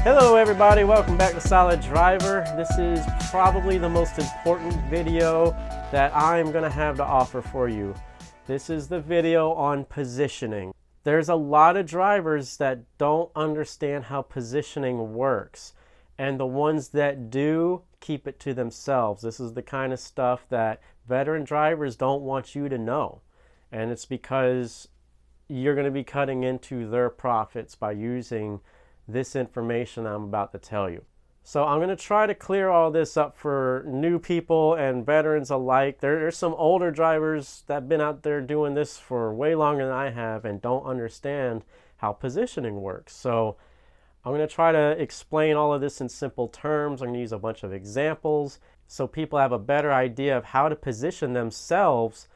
Hello everybody, welcome back to Solid Driver. This is probably the most important video that I'm going to have to offer for you. This is the video on positioning. There's a lot of drivers that don't understand how positioning works, and the ones that do keep it to themselves. This is the kind of stuff that veteran drivers don't want you to know, and it's because you're going to be cutting into their profits by using this information I'm about to tell you. So I'm going to try to clear all this up for new people and veterans alike. There's some older drivers that have been out there doing this for way longer than I have and don't understand how positioning works. So I'm going to try to explain all of this in simple terms. I'm going to use a bunch of examples so people have a better idea of how to position themselves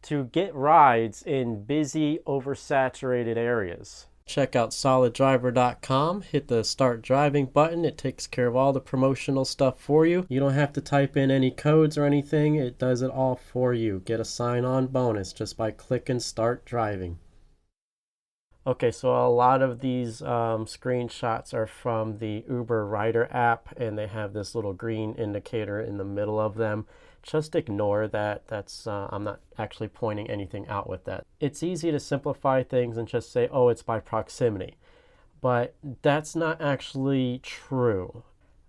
to get rides in busy, oversaturated areas. Check out soliddriver.com, hit the start driving button. It takes care of all the promotional stuff for you. You don't have to type in any codes or anything. It does it all for you. Get a sign-on bonus just by clicking start driving. Okay, so a lot of these screenshots are from the Uber Rider app, and they have this little green indicator in the middle of them. Just ignore that. I'm not actually pointing anything out with that. It's easy to simplify things and just say, oh, it's by proximity. But that's not actually true.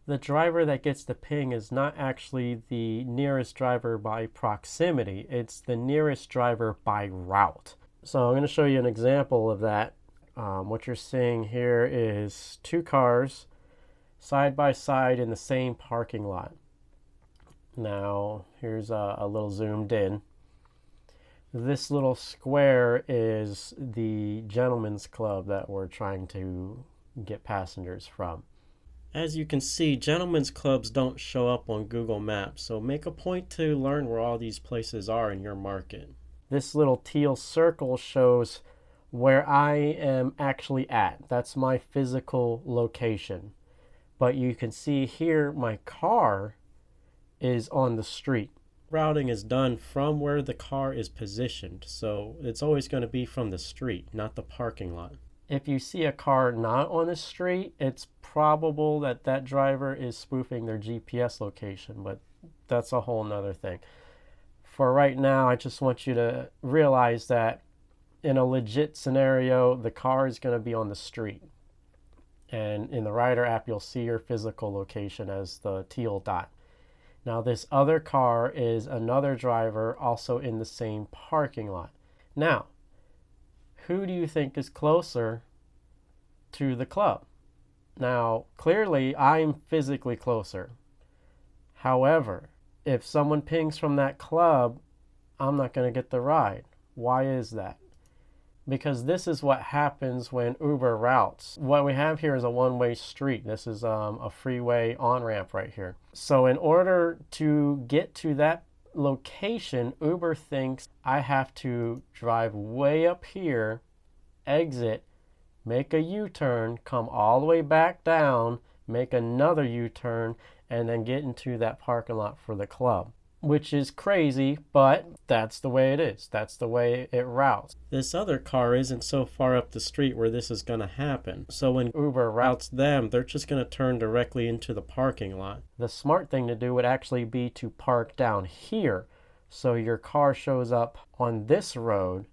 The driver that gets the ping is not actually the nearest driver by proximity. It's the nearest driver by route. So I'm going to show you an example of that. What you're seeing here is two cars side by side in the same parking lot. Now, here's a little zoomed in. This little square is the gentleman's club that we're trying to get passengers from. As you can see, gentlemen's clubs don't show up on Google Maps, so make a point to learn where all these places are in your market. This little teal circle shows where I am actually at. That's my physical location. But you can see here my car is on the street. Routing is done from where the car is positioned, so it's always going to be from the street, not the parking lot. If you see a car not on the street, it's probable that that driver is spoofing their GPS location, but that's a whole nother thing. For right now, I just want you to realize that in a legit scenario, the car is going to be on the street. And in the Rider app, you'll see your physical location as the teal dot. Now this other car is another driver also in the same parking lot. Now, who do you think is closer to the club? Now, clearly I'm physically closer. However, if someone pings from that club, I'm not going to get the ride. Why is that? Because this is what happens when Uber routes. What we have here is a one-way street. This is a freeway on-ramp right here. So in order to get to that location, Uber thinks I have to drive way up here, exit, make a U-turn, come all the way back down, make another U-turn, and then get into that parking lot for the club. Which is crazy, but that's the way it is. That's the way it routes. This other car isn't so far up the street where this is going to happen. So when Uber routes them, they're just going to turn directly into the parking lot. The smart thing to do would actually be to park down here, so your car shows up on this road.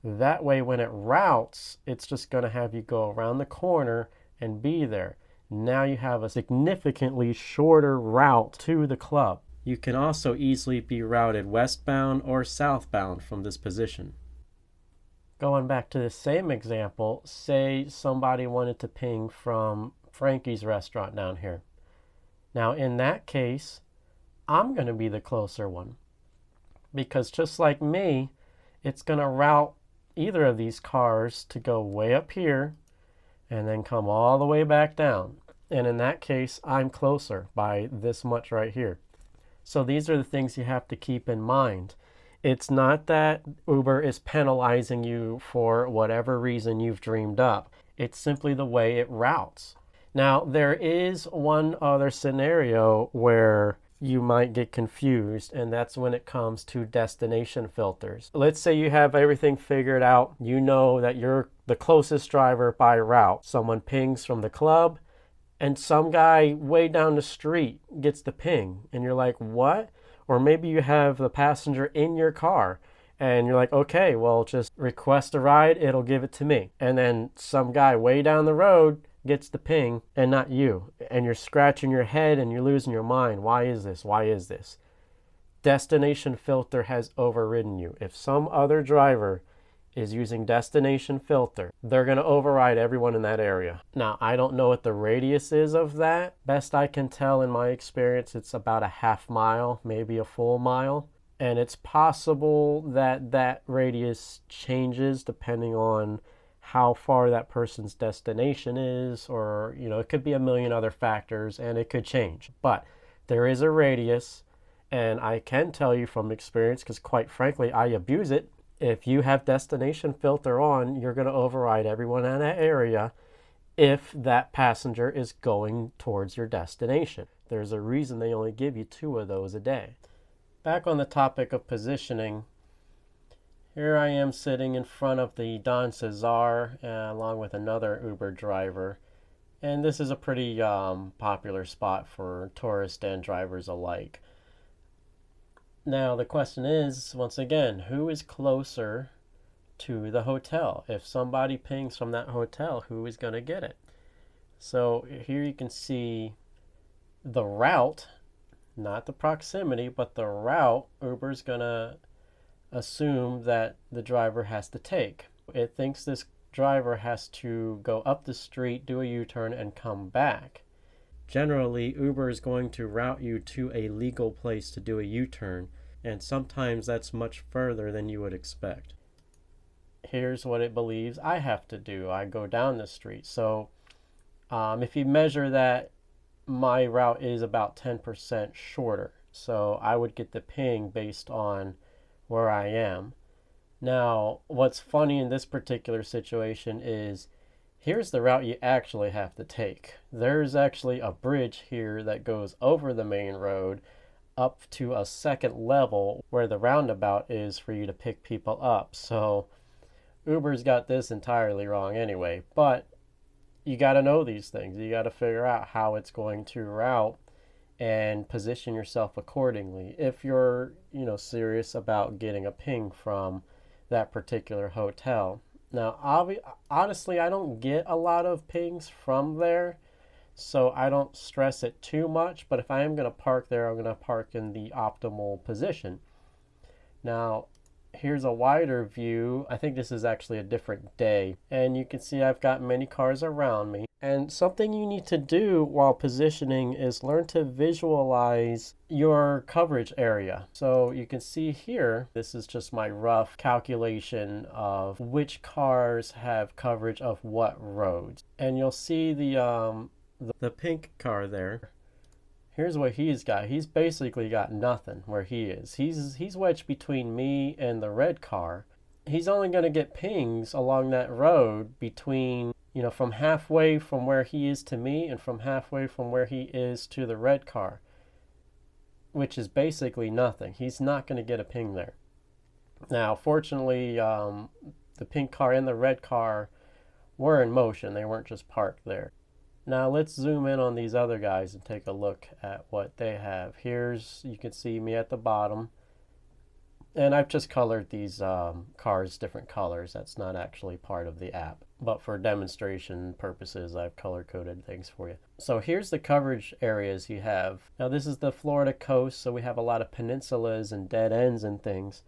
That way when it routes, it's just going to have you go around the corner and be there. Now you have a significantly shorter route to the club. You can also easily be routed westbound or southbound from this position. Going back to the same example, say somebody wanted to ping from Frankie's restaurant down here. Now in that case, I'm going to be the closer one. Because just like me, it's going to route either of these cars to go way up here and then come all the way back down. And in that case, I'm closer by this much right here. So these are the things you have to keep in mind. It's not that Uber is penalizing you for whatever reason you've dreamed up. It's simply the way it routes. Now, there is one other scenario where you might get confused, and that's when it comes to destination filters. Let's say you have everything figured out. You know that you're the closest driver by route. Someone pings from the club, and some guy way down the street gets the ping, and you're like, what? Or maybe you have the passenger in your car and you're like, okay, well, just request a ride, it'll give it to me. And then some guy way down the road gets the ping and not you. And you're scratching your head and you're losing your mind. Why is this? Why is this? Destination filter has overridden you. If some other driver is using destination filter, they're going to override everyone in that area. Now, I don't know what the radius is of that. Best I can tell in my experience, it's about a half mile, maybe a full mile. And it's possible that that radius changes depending on how far that person's destination is, or, it could be a million other factors and it could change. But there is a radius, and I can tell you from experience, because quite frankly, I abuse it. If you have destination filter on, you're going to override everyone in that area if that passenger is going towards your destination. There's a reason they only give you 2 of those a day. Back on the topic of positioning, here I am sitting in front of the Don Cesar along with another Uber driver. And this is a pretty popular spot for tourists and drivers alike. Now the question is, once again, who is closer to the hotel? If somebody pings from that hotel, who is going to get it? So here you can see the route, not the proximity, but the route Uber's going to assume that the driver has to take. It thinks this driver has to go up the street, do a U-turn, and come back. Generally, Uber is going to route you to a legal place to do a U-turn, and sometimes that's much further than you would expect. Here's what it believes I have to do. I go down the street. So if you measure that, my route is about 10% shorter. So I would get the ping based on where I am. Now, what's funny in this particular situation is, here's the route you actually have to take. There's actually a bridge here that goes over the main road up to a second level where the roundabout is for you to pick people up. So Uber's got this entirely wrong anyway, but you got to know these things. You got to figure out how it's going to route and position yourself accordingly if you're, serious about getting a ping from that particular hotel. Now, honestly, I don't get a lot of pings from there, so I don't stress it too much. But if I am going to park there, I'm going to park in the optimal position. Now, here's a wider view. I think this is actually a different day. And you can see I've got many cars around me. And something you need to do while positioning is learn to visualize your coverage area. So you can see here, this is just my rough calculation of which cars have coverage of what roads. And you'll see the pink car there. Here's what he's got. He's basically got nothing where he is. He's wedged between me and the red car. He's only going to get pings along that road between, from halfway from where he is to me and from halfway from where he is to the red car, which is basically nothing. He's not going to get a ping there. Now, fortunately, the pink car and the red car were in motion. They weren't just parked there. Now let's zoom in on these other guys and take a look at what they have. You can see me at the bottom. And I've just colored these cars different colors. That's not actually part of the app. But for demonstration purposes, I've color-coded things for you. So here's the coverage areas you have. Now this is the Florida coast, so we have a lot of peninsulas and dead ends and things.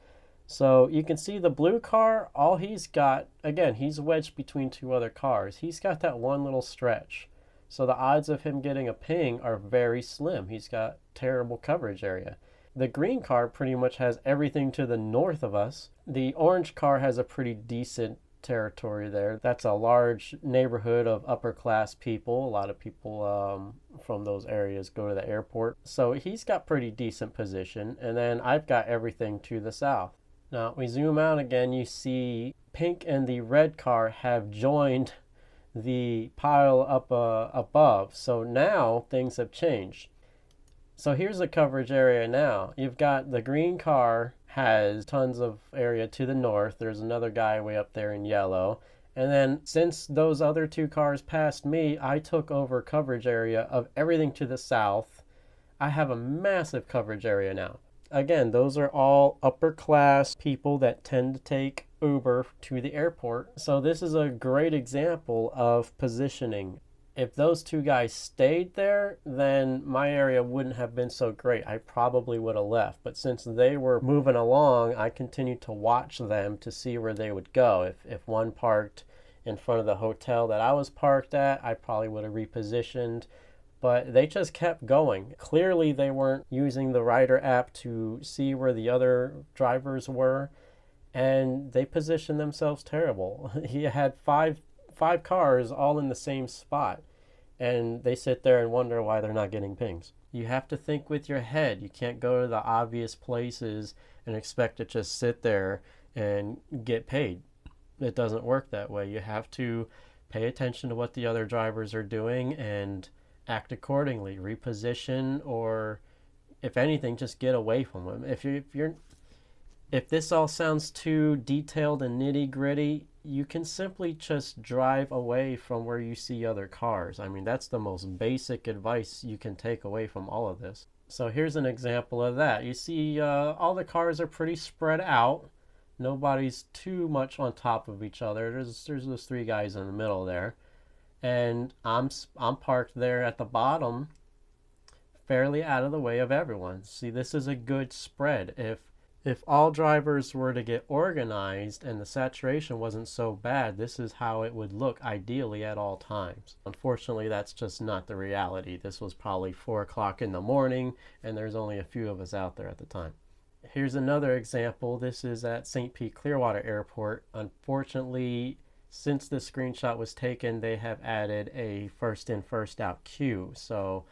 So you can see the blue car, all he's got, again, he's wedged between 2 other cars. He's got that one little stretch. So the odds of him getting a ping are very slim. He's got terrible coverage area. The green car pretty much has everything to the north of us. The orange car has a pretty decent territory there. That's a large neighborhood of upper class people. A lot of people from those areas go to the airport. So he's got pretty decent position. And then I've got everything to the south. Now we zoom out again, you see pink and the red car have joined the pile up above. So now things have changed. So here's the coverage area now. You've got the green car has tons of area to the north. There's another guy way up there in yellow. And then since those other two cars passed me, I took over coverage area of everything to the south. I have a massive coverage area now. Again, those are all upper class people that tend to take Uber to the airport. So this is a great example of positioning. If those two guys stayed there, then my area wouldn't have been so great. I probably would have left. But since they were moving along, I continued to watch them to see where they would go. If one parked in front of the hotel that I was parked at, I probably would have repositioned. But they just kept going. Clearly, they weren't using the Rider app to see where the other drivers were, and they positioned themselves terrible. He had five cars all in the same spot, and they sit there and wonder why they're not getting pings. You have to think with your head. You can't go to the obvious places and expect to just sit there and get paid. It doesn't work that way. You have to pay attention to what the other drivers are doing and act accordingly, reposition, or if anything, just get away from them. If this all sounds too detailed and nitty gritty, you can simply just drive away from where you see other cars. I mean, that's the most basic advice you can take away from all of this. So here's an example of that. You see all the cars are pretty spread out. Nobody's too much on top of each other. There's those three guys in the middle there. And I'm parked there at the bottom, fairly out of the way of everyone. See, this is a good spread. If all drivers were to get organized and the saturation wasn't so bad, this is how it would look ideally at all times. Unfortunately, that's just not the reality. This was probably 4 o'clock in the morning, and there's only a few of us out there at the time. Here's another example. This is at St. Pete Clearwater Airport. Unfortunately, since this screenshot was taken, they have added a first in, first out queue. So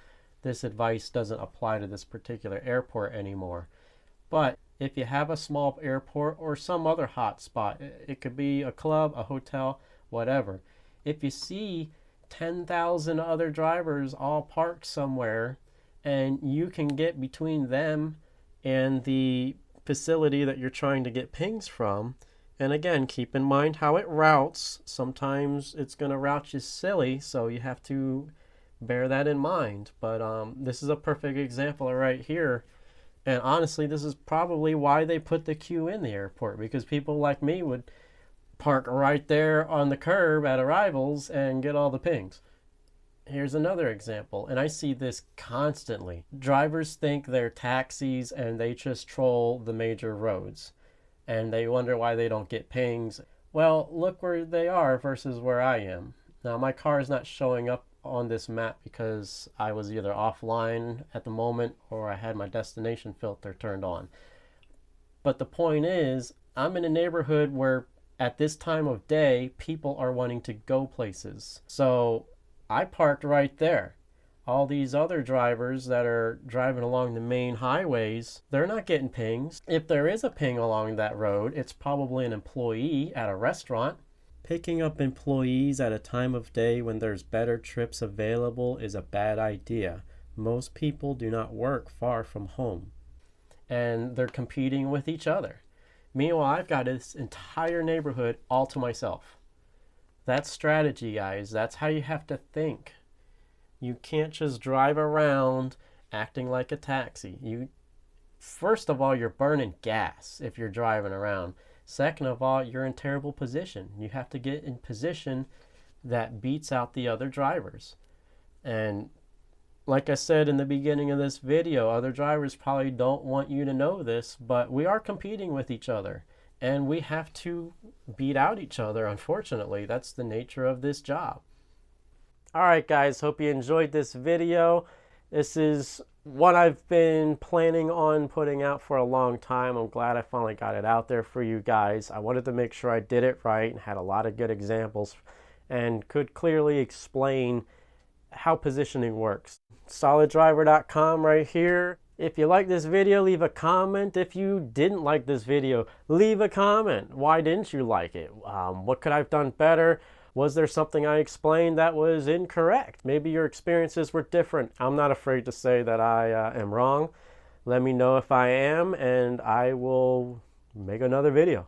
this advice doesn't apply to this particular airport anymore. But if you have a small airport or some other hot spot, it could be a club, a hotel, whatever. If you see 10,000 other drivers all parked somewhere and you can get between them and the facility that you're trying to get pings from, and again, keep in mind how it routes. Sometimes it's going to route you silly, so you have to bear that in mind. But this is a perfect example right here. And honestly, this is probably why they put the queue in the airport, because people like me would park right there on the curb at arrivals and get all the pings. Here's another example, and I see this constantly. Drivers think they're taxis and they just troll the major roads, and they wonder why they don't get pings. Well, look where they are versus where I am. Now, my car is not showing up on this map because I was either offline at the moment or I had my destination filter turned on. But the point is, I'm in a neighborhood where at this time of day, people are wanting to go places. So I parked right there. All these other drivers that are driving along the main highways, they're not getting pings. If there is a ping along that road, it's probably an employee at a restaurant. Picking up employees at a time of day when there's better trips available is a bad idea. Most people do not work far from home, and they're competing with each other. Meanwhile, I've got this entire neighborhood all to myself. That's strategy, guys. That's how you have to think. You can't just drive around acting like a taxi. First of all, you're burning gas if you're driving around. Second of all, you're in terrible position. You have to get in position that beats out the other drivers. And like I said in the beginning of this video, other drivers probably don't want you to know this, but we are competing with each other. And we have to beat out each other, unfortunately. That's the nature of this job. Alright guys, hope you enjoyed this video. This is what I've been planning on putting out for a long time. I'm glad I finally got it out there for you guys. I wanted to make sure I did it right and had a lot of good examples and could clearly explain how positioning works. SolidDriver.com right here. If you like this video, leave a comment. If you didn't like this video, leave a comment. Why didn't you like it? What could I have done better? Was there something I explained that was incorrect? Maybe your experiences were different. I'm not afraid to say that I am wrong. Let me know if I am, and I will make another video.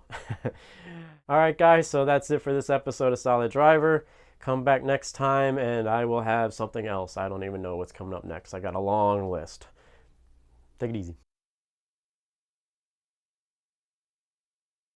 All right, guys, so that's it for this episode of Solid Driver. Come back next time and I will have something else. I don't even know what's coming up next. I got a long list. Take it easy.